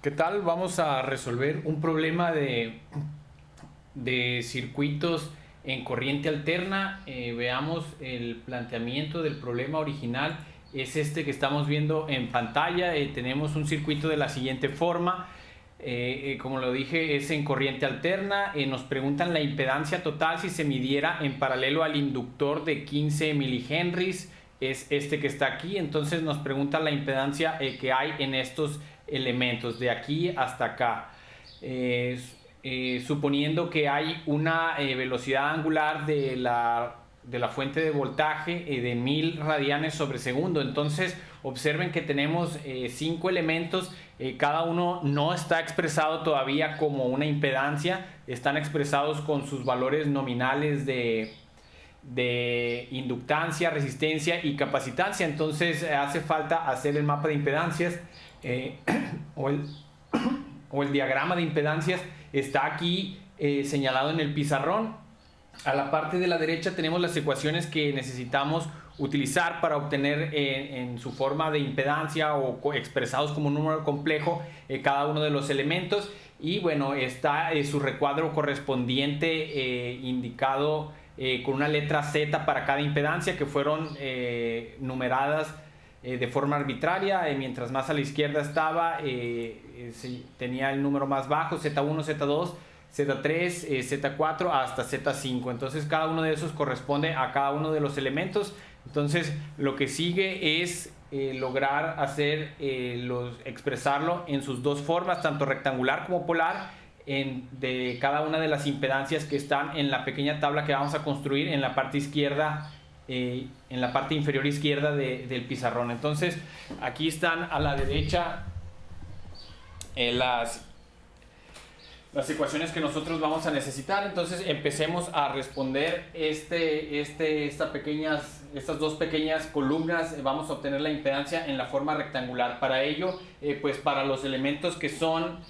¿Qué tal? Vamos a resolver un problema de circuitos en corriente alterna. Veamos el planteamiento del problema original. Es este que estamos viendo en pantalla. Tenemos un circuito de la siguiente forma. Como lo dije, es en corriente alterna. Nos preguntan la impedancia total si se midiera en paralelo al inductor de 15 milihenries. Es este que está aquí. Entonces nos pregunta la impedancia que hay en estos elementos de aquí hasta acá. Suponiendo que hay una velocidad angular de la fuente de voltaje de 1000 radianes sobre segundo. Entonces observen que tenemos 5 elementos, cada uno no está expresado todavía como una impedancia, están expresados con sus valores nominales de inductancia, resistencia y capacitancia. Entonces hace falta hacer el mapa de impedancias o el diagrama de impedancias. Está aquí señalado en el pizarrón. A la parte de la derecha tenemos las ecuaciones que necesitamos utilizar para obtener en su forma de impedancia o expresados como un número complejo cada uno de los elementos. Y bueno, está su recuadro correspondiente indicado con una letra Z para cada impedancia, que fueron numeradas de forma arbitraria. Mientras más a la izquierda estaba, tenía el número más bajo: Z1, Z2, Z3, Z4 hasta Z5. Entonces cada uno de esos corresponde a cada uno de los elementos. Entonces lo que sigue es lograr expresarlo en sus dos formas, tanto rectangular como polar, de cada una de las impedancias que están en la pequeña tabla que vamos a construir en la parte izquierda, en la parte inferior izquierda del pizarrón. Entonces aquí están a la derecha las ecuaciones que nosotros vamos a necesitar. Entonces empecemos a responder estas dos pequeñas columnas. Vamos a obtener la impedancia en la forma rectangular. Para ello, pues para los elementos que son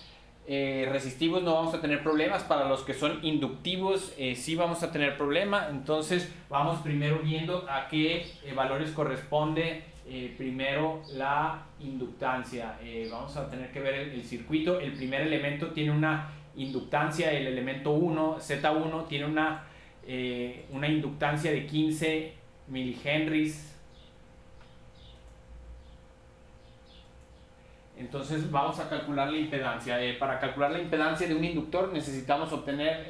resistivos no vamos a tener problemas. Para los que son inductivos sí vamos a tener problema. Entonces vamos primero viendo a qué valores corresponde primero la inductancia. Vamos a tener que ver el circuito. El primer elemento tiene una inductancia, el elemento 1, Z1, tiene una inductancia de 15 milihenries. Entonces vamos a calcular la impedancia. Para calcular la impedancia de un inductor necesitamos obtener,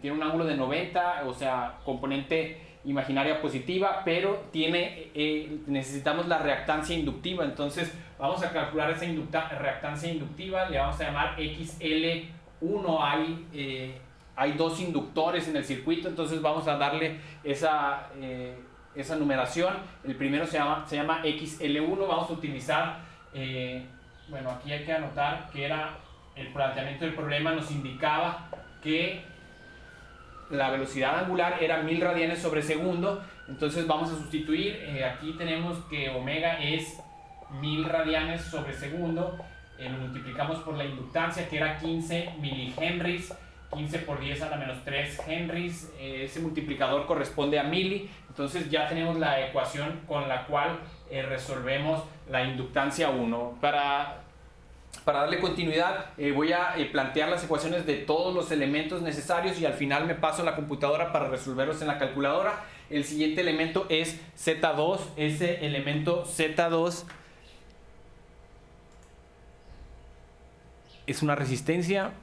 tiene un ángulo de 90, o sea, componente imaginaria positiva, pero necesitamos la reactancia inductiva. Entonces vamos a calcular esa reactancia inductiva, le vamos a llamar XL1. Hay dos inductores en el circuito, entonces vamos a darle esa numeración. El primero se llama XL1. Vamos a utilizar, aquí hay que anotar que el planteamiento del problema nos indicaba que la velocidad angular era 1000 radianes sobre segundo. Entonces vamos a sustituir. Aquí tenemos que omega es 1000 radianes sobre segundo. Lo multiplicamos por la inductancia, que era 15 milihenries. 15 por 10 a la menos 3 henries. Ese multiplicador corresponde a mili. Entonces ya tenemos la ecuación con la cual resolvemos la inductancia 1. Para darle continuidad, voy a plantear las ecuaciones de todos los elementos necesarios y al final me paso a la computadora para resolverlos en la calculadora. El siguiente elemento es Z2. Ese elemento Z2 es una resistencia.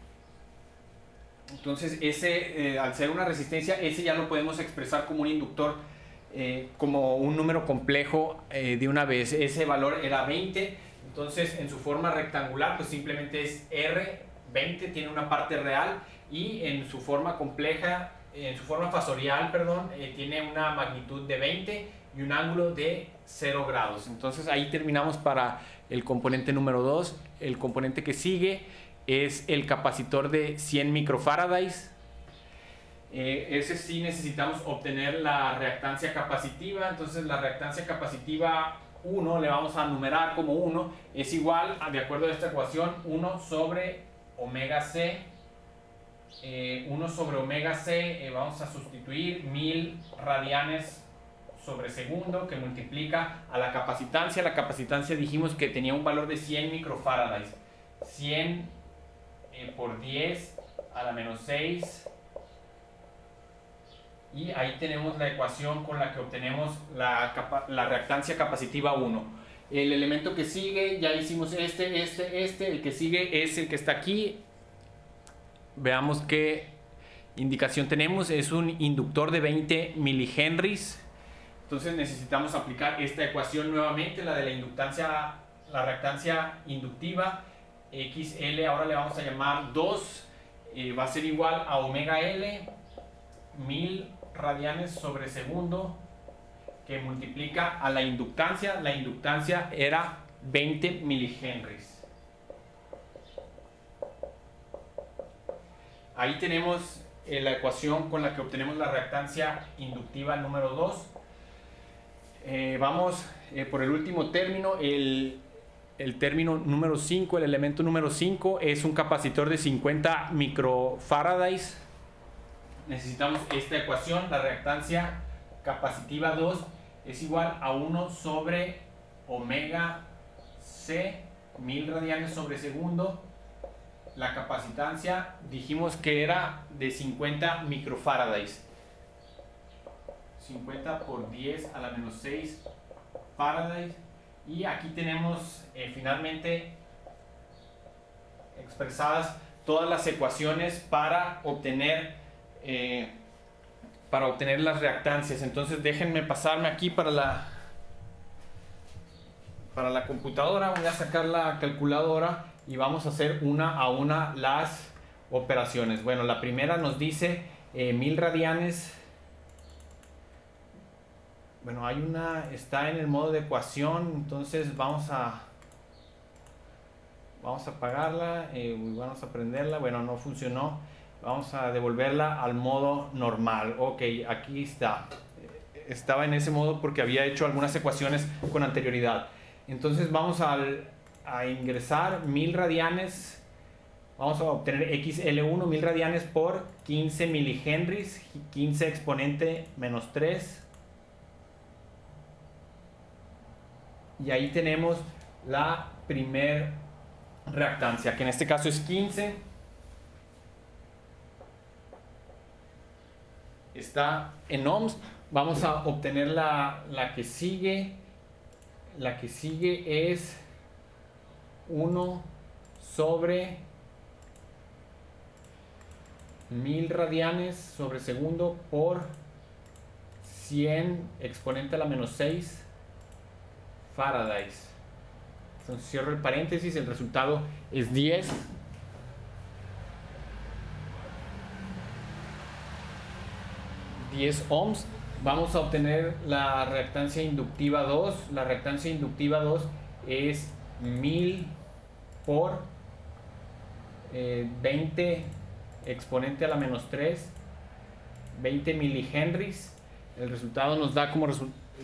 Entonces al ser una resistencia, ese ya lo podemos expresar como un inductor, como un número complejo de una vez. Ese valor era 20. Entonces en su forma rectangular pues simplemente es R. 20 tiene una parte real, y en su forma compleja, en su forma fasorial, tiene una magnitud de 20 y un ángulo de 0 grados. Entonces ahí terminamos para el componente número 2. El componente que sigue es el capacitor de 100 microfarads. Ese sí necesitamos obtener la reactancia capacitiva. Entonces la reactancia capacitiva 1 le vamos a numerar como 1. Es igual, de acuerdo a esta ecuación, 1 sobre omega C. 1 sobre omega C, vamos a sustituir 1000 radianes sobre segundo, que multiplica a la capacitancia. La capacitancia dijimos que tenía un valor de 100 microfarads. 100 por 10 a la menos 6. Y ahí tenemos la ecuación con la que obtenemos la reactancia capacitiva 1. El elemento que sigue, ya hicimos este, el que sigue es el que está aquí. Veamos qué indicación tenemos. Es un inductor de 20 milihenries. Entonces necesitamos aplicar esta ecuación nuevamente, la de la inductancia, la reactancia inductiva. XL ahora le vamos a llamar 2, va a ser igual a omega L, 1000 radianes sobre segundo, que multiplica a la inductancia. La inductancia era 20 milihenries. Ahí tenemos la ecuación con la que obtenemos la reactancia inductiva número 2. Vamos por el último término, el término número 5, el elemento número 5 es un capacitor de 50 microfarads. Necesitamos esta ecuación, la reactancia capacitiva 2 es igual a 1 sobre omega C, 1000 radianes sobre segundo. La capacitancia dijimos que era de 50 microfarads. 50 por 10 a la menos 6 farads. Y aquí tenemos finalmente expresadas todas las ecuaciones para obtener las reactancias. Entonces déjenme pasarme aquí para la computadora. Voy a sacar la calculadora y vamos a hacer una a una las operaciones. Bueno, la primera nos dice 1000 radianes. Bueno, está en el modo de ecuación, entonces vamos a apagarla, vamos a prenderla. Bueno, no funcionó, vamos a devolverla al modo normal. Ok, aquí está. Estaba en ese modo porque había hecho algunas ecuaciones con anterioridad. Entonces vamos a ingresar 1000 radianes. Vamos a obtener XL1, 1000 radianes por 15 milihenries, 15 exponente menos 3. Y ahí tenemos la primer reactancia, que en este caso es 15. Está en ohms. Vamos a obtener la que sigue. La que sigue es 1 sobre 1000 radianes sobre segundo por 100 exponente a la menos 6 farads. Entonces cierro el paréntesis, el resultado es 10. Ohms. Vamos a obtener la reactancia inductiva 2. La reactancia inductiva 2 es 1000 por 20 exponente a la menos 3, 20 milihenries. El resultado nos da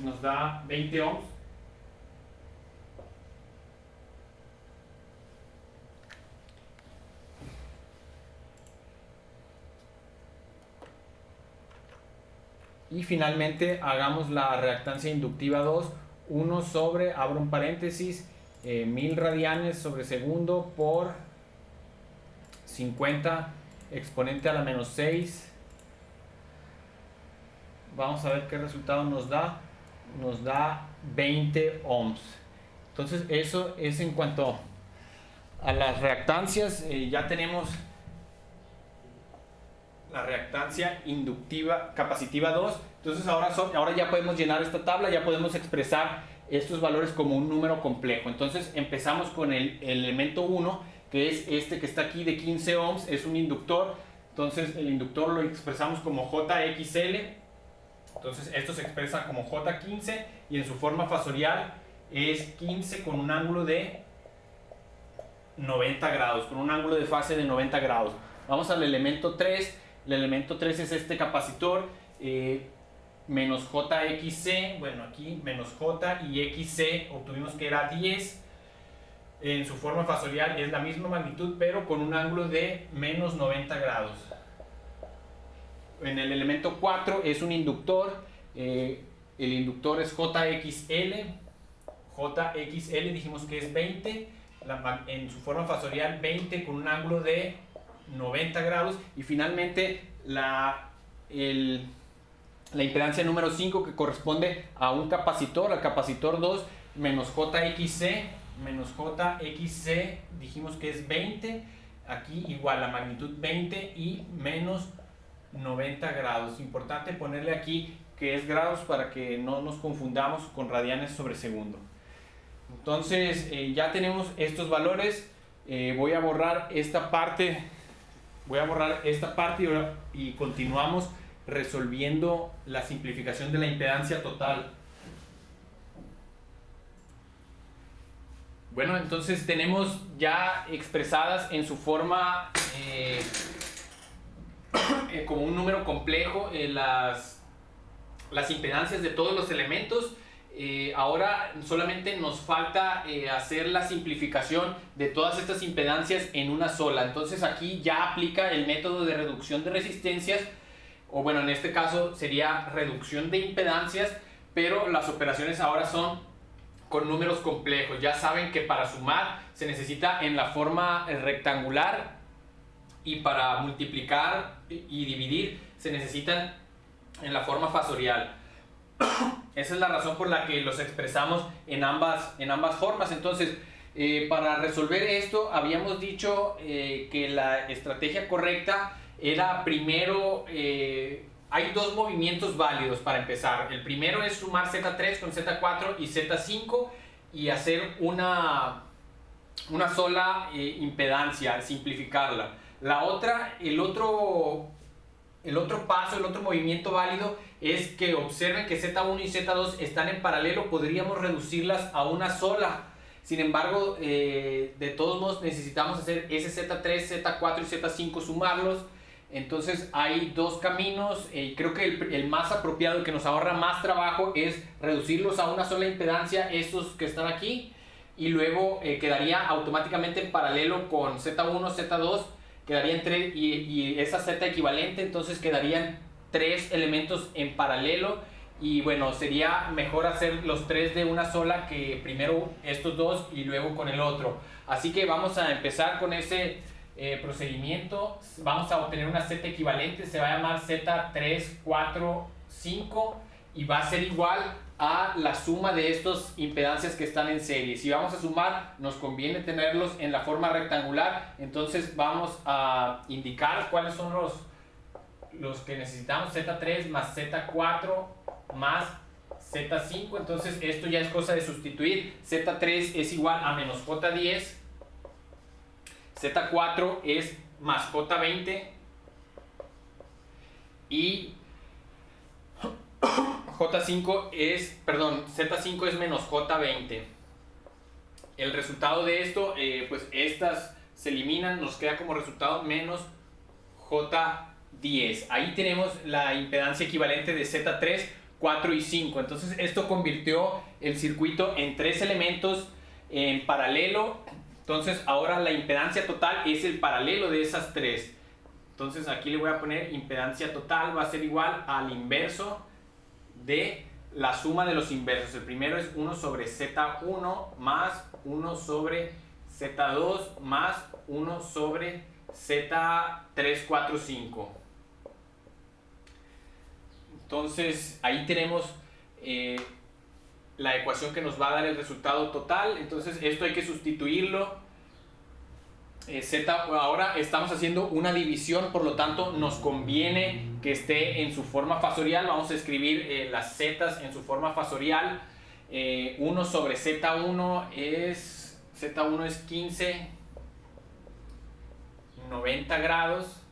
nos da 20 ohms. Y finalmente hagamos la reactancia inductiva 2, 1 sobre, abro un paréntesis, 1000 radianes sobre segundo por 50 exponente a la menos 6. Vamos a ver qué resultado nos da. Nos da 20 ohms. Entonces eso es en cuanto a las reactancias. Ya tenemos la reactancia inductiva capacitiva 2. Entonces ahora ya podemos llenar esta tabla, ya podemos expresar estos valores como un número complejo. Entonces empezamos con el elemento 1, que es este que está aquí de 15 ohms, es un inductor. Entonces el inductor lo expresamos como JXL. Entonces esto se expresa como J15 y en su forma fasorial es 15 con un ángulo de 90 grados, con un ángulo de fase de 90 grados. Vamos al elemento 3. El elemento 3 es este capacitor, menos JXC, bueno aquí menos J y XC obtuvimos que era 10. En su forma fasorial es la misma magnitud pero con un ángulo de menos 90 grados. En el elemento 4 es un inductor, el inductor es JXL. JXL dijimos que es 20 en su forma fasorial 20 con un ángulo de 90 grados. Y finalmente la impedancia número 5, que corresponde a un capacitor, al capacitor 2, menos JXC, dijimos que es 20, aquí igual la magnitud 20 y menos 90 grados. Importante ponerle aquí que es grados para que no nos confundamos con radianes sobre segundo. Entonces ya tenemos estos valores. Voy a borrar esta parte y continuamos resolviendo la simplificación de la impedancia total. Bueno, entonces tenemos ya expresadas en su forma como un número complejo las impedancias de todos los elementos. Ahora solamente nos falta hacer la simplificación de todas estas impedancias en una sola. Entonces aquí ya aplica el método de reducción de resistencias, o bueno, en este caso sería reducción de impedancias, pero las operaciones ahora son con números complejos. Ya saben que para sumar se necesita en la forma rectangular, y para multiplicar y dividir se necesitan en la forma fasorial. Esa es la razón por la que los expresamos en ambas formas. Entonces, para resolver esto, habíamos dicho que la estrategia correcta era primero, hay dos movimientos válidos para empezar. El primero es sumar Z3 con Z4 y Z5 y hacer una sola impedancia, simplificarla. La otra, el otro movimiento válido es que observen que Z1 y Z2 están en paralelo. Podríamos reducirlas a una sola. Sin embargo, de todos modos necesitamos hacer ese Z3, Z4 y Z5, sumarlos. Entonces hay dos caminos. Creo que el más apropiado, que nos ahorra más trabajo, es reducirlos a una sola impedancia, estos que están aquí, y luego quedaría automáticamente en paralelo con Z1, Z2. Quedarían tres, y esa Z equivalente, entonces quedarían tres elementos en paralelo. Y bueno, sería mejor hacer los tres de una sola, que primero estos dos y luego con el otro. Así que vamos a empezar con ese procedimiento. Vamos a obtener una Z equivalente, se va a llamar Z3, 4, 5, y va a ser igual a la suma de estas impedancias que están en serie. Si vamos a sumar, nos conviene tenerlos en la forma rectangular. Entonces vamos a indicar cuáles son los que necesitamos: Z3 más Z4 más Z5. Entonces esto ya es cosa de sustituir. Z3 es igual a menos J10, Z4 es más J20 y Z5 es menos J20. El resultado de esto, pues estas se eliminan, nos queda como resultado menos J10. Ahí tenemos la impedancia equivalente de Z3, 4 y 5. Entonces esto convirtió el circuito en tres elementos en paralelo. Entonces ahora la impedancia total es el paralelo de esas tres. Entonces aquí le voy a poner impedancia total, va a ser igual al inverso de la suma de los inversos. El primero es 1 sobre Z1 más 1 sobre Z2 más 1 sobre Z3, 4, 5. Entonces ahí tenemos la ecuación que nos va a dar el resultado total. Entonces esto hay que sustituirlo. Ahora estamos haciendo una división, por lo tanto nos conviene que esté en su forma fasorial. Vamos a escribir las zetas en su forma fasorial. 1 sobre Z1 es 15, 90 grados,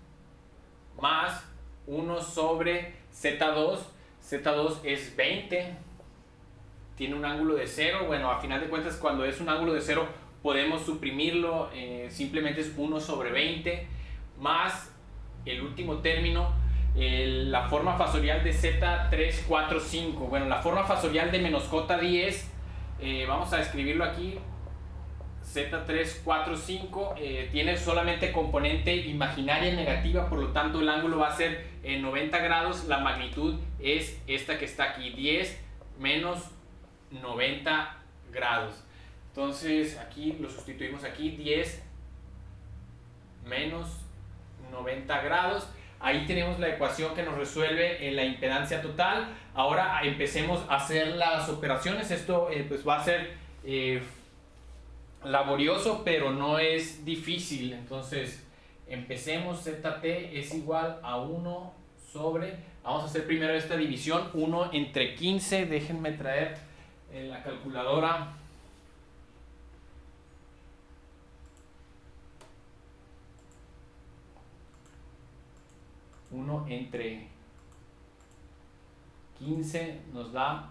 más 1 sobre Z2. Z2 es 20, tiene un ángulo de 0. Bueno, a final de cuentas, cuando es un ángulo de 0 podemos suprimirlo, simplemente es 1 sobre 20, más el último término, la forma fasorial de Z3, 4, 5. Bueno, la forma fasorial de menos J10, vamos a escribirlo aquí. Z3, 4, 5 tiene solamente componente imaginaria negativa, por lo tanto el ángulo va a ser en 90 grados. La magnitud es esta que está aquí, 10 menos 90 grados. Entonces aquí lo sustituimos aquí, 10 menos 90 grados. Ahí tenemos la ecuación que nos resuelve la impedancia total. Ahora empecemos a hacer las operaciones. Esto pues va a ser laborioso, pero no es difícil. Entonces empecemos. ZT es igual a 1 sobre, vamos a hacer primero esta división, 1 entre 15. Déjenme traer la calculadora. 1 entre 15 nos da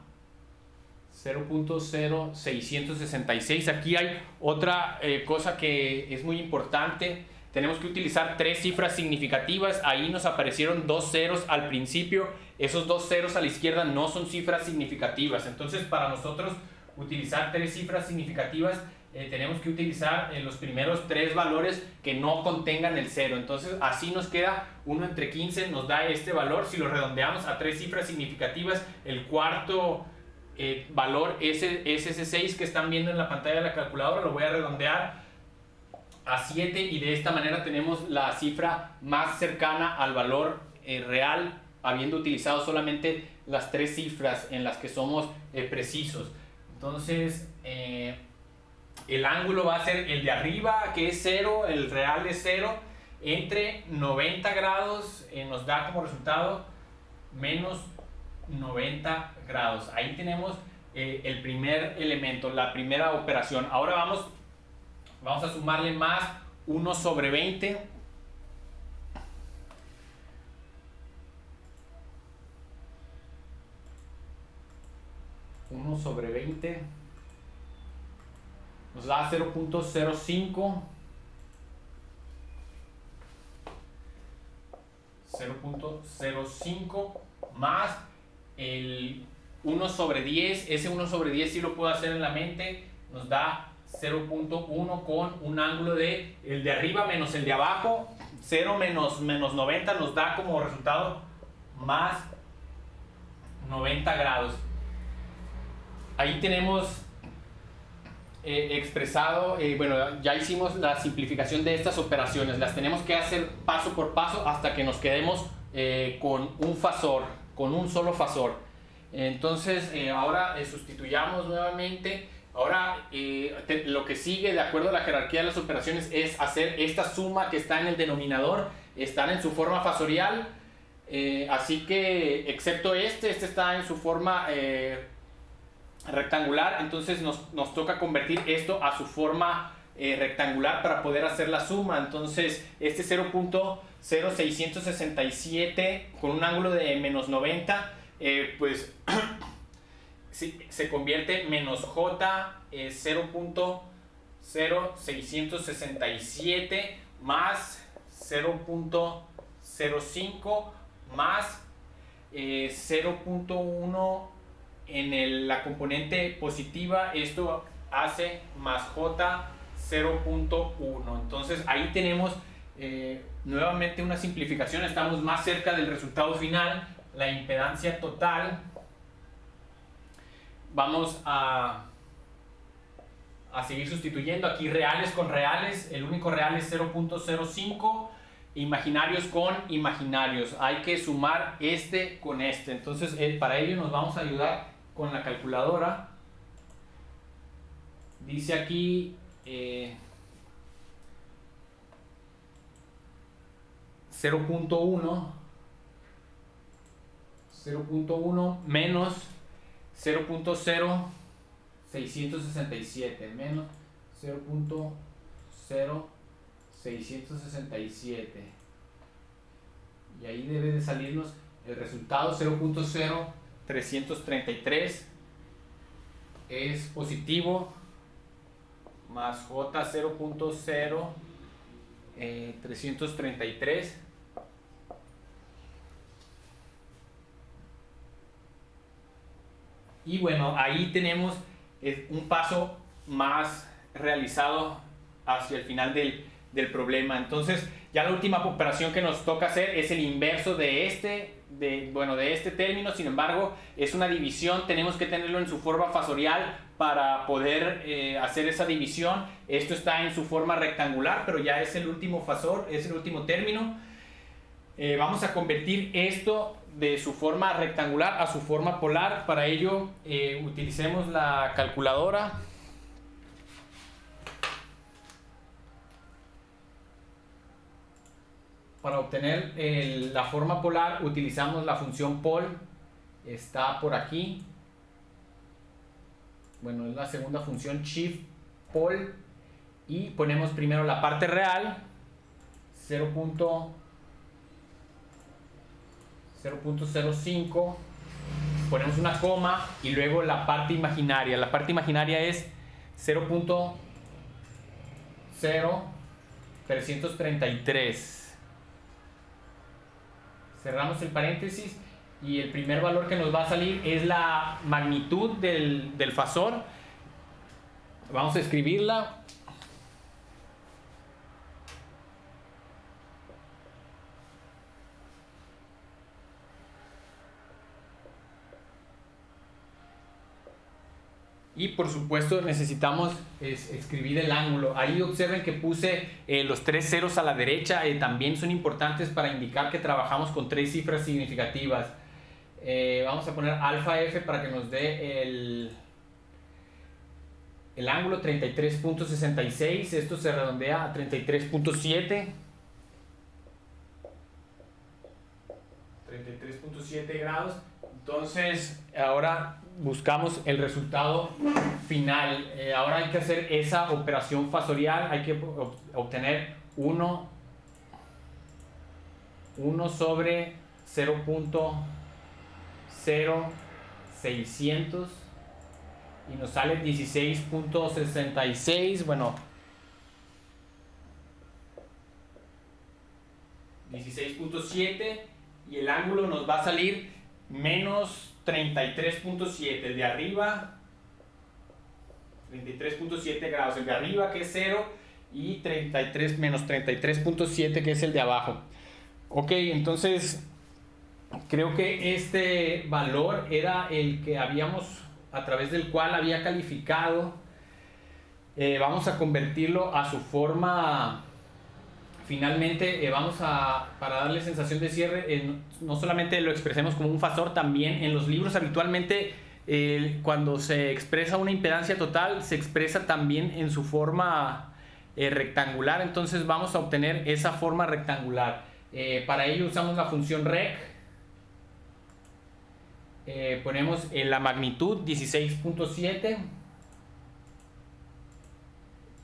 0.0666. Aquí hay otra cosa que es muy importante. Tenemos que utilizar 3 cifras significativas. Ahí nos aparecieron 2 ceros al principio. Esos 2 ceros a la izquierda no son cifras significativas. Entonces, para nosotros utilizar 3 cifras significativas, tenemos que utilizar los primeros 3 valores que no contengan el 0. Entonces así nos queda 1 entre 15, nos da este valor. Si lo redondeamos a 3 cifras significativas, el cuarto valor es ese 6 que están viendo en la pantalla de la calculadora. Lo voy a redondear a 7 y de esta manera tenemos la cifra más cercana al valor real, habiendo utilizado solamente las 3 cifras en las que somos precisos. Entonces el ángulo va a ser el de arriba, que es 0, el real es 0, entre 90 grados nos da como resultado menos 90 grados. Ahí tenemos el primer elemento, la primera operación. Ahora vamos a sumarle más 1 sobre 20. Uno sobre 20 nos da 0.05. 0.05 más el 1 sobre 10. Ese 1 sobre 10 sí lo puedo hacer en la mente. Nos da 0.1 con un ángulo de el de arriba menos el de abajo. 0 menos 90 nos da como resultado más 90 grados. Ahí tenemos expresado, bueno, ya hicimos la simplificación de estas operaciones. Las tenemos que hacer paso por paso hasta que nos quedemos con un fasor, con un solo fasor. Entonces ahora sustituyamos nuevamente. Ahora lo que sigue de acuerdo a la jerarquía de las operaciones es hacer esta suma que está en el denominador. Están en su forma fasorial, así que excepto este está en su forma rectangular. Entonces nos toca convertir esto a su forma rectangular para poder hacer la suma. Entonces este 0.0667 con un ángulo de menos 90 pues se convierte menos j 0.0667 más 0.05 más 0.1 en la componente positiva. Esto hace más j 0.1. Entonces ahí tenemos nuevamente una simplificación. Estamos más cerca del resultado final, la impedancia total. Vamos a seguir sustituyendo aquí reales con reales. El único real es 0.05, imaginarios con imaginarios. Hay que sumar este con este. Entonces para ello nos vamos a ayudar con la calculadora. Dice aquí 0.1 menos 0.0667 menos 0.0667 y ahí debe de salirnos el resultado 0.0333 es positivo más j 0.0333 y bueno, ahí tenemos un paso más realizado hacia el final del problema. Entonces ya la última operación que nos toca hacer es el inverso de este de este término. Sin embargo, es una división, tenemos que tenerlo en su forma fasorial para poder hacer esa división. Esto está en su forma rectangular, pero ya es el último fasor, es el último término. Vamos a convertir esto de su forma rectangular a su forma polar. Para ello utilicemos la calculadora. Para obtener la forma polar utilizamos la función pol, está por aquí. Bueno, es la segunda función, shift pol, y ponemos primero la parte real, 0.05, ponemos una coma y luego la parte imaginaria. La parte imaginaria es 0.0333. Cerramos el paréntesis y el primer valor que nos va a salir es la magnitud del fasor. Vamos a escribirla. Y por supuesto necesitamos escribir el ángulo. Ahí observen que puse los 3 ceros a la derecha, también son importantes para indicar que trabajamos con 3 cifras significativas. Vamos a poner alfa f para que nos dé el ángulo 33.66. Esto se redondea a 33.7. 33.7 grados. Entonces ahora buscamos el resultado final. Ahora hay que hacer esa operación fasorial. Hay que obtener 1 sobre 0.0600 y nos sale 16.66. Bueno, 16.7, y el ángulo nos va a salir menos 33.7, el de arriba 33.7 grados, el de arriba que es 0, y menos 33.7 que es el de abajo. Ok, entonces creo que este valor era el que habíamos, a través del cual había calificado. Vamos a convertirlo a su forma. Finalmente para darle sensación de cierre, no solamente lo expresemos como un fasor, también en los libros habitualmente cuando se expresa una impedancia total se expresa también en su forma rectangular. Entonces vamos a obtener esa forma rectangular. Para ello usamos la función rec. Ponemos la magnitud 16.7,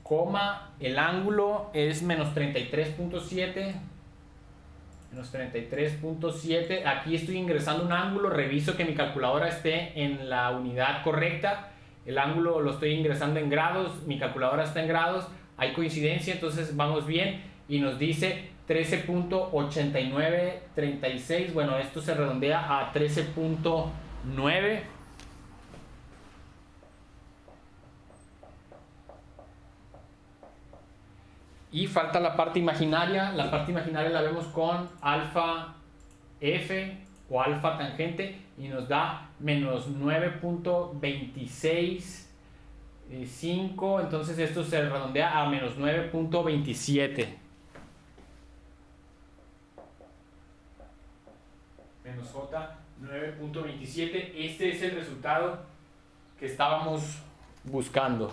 coma, el ángulo es menos 33.7, aquí estoy ingresando un ángulo, reviso que mi calculadora esté en la unidad correcta, el ángulo lo estoy ingresando en grados, mi calculadora está en grados, hay coincidencia, entonces vamos bien, y nos dice 13.8936, bueno, esto se redondea a 13.9. Y falta la parte imaginaria. La parte imaginaria la vemos con alfa f o alfa tangente y nos da menos 9.265. Entonces esto se redondea a menos 9.27. Menos j 9.27. Este es el resultado que estábamos buscando.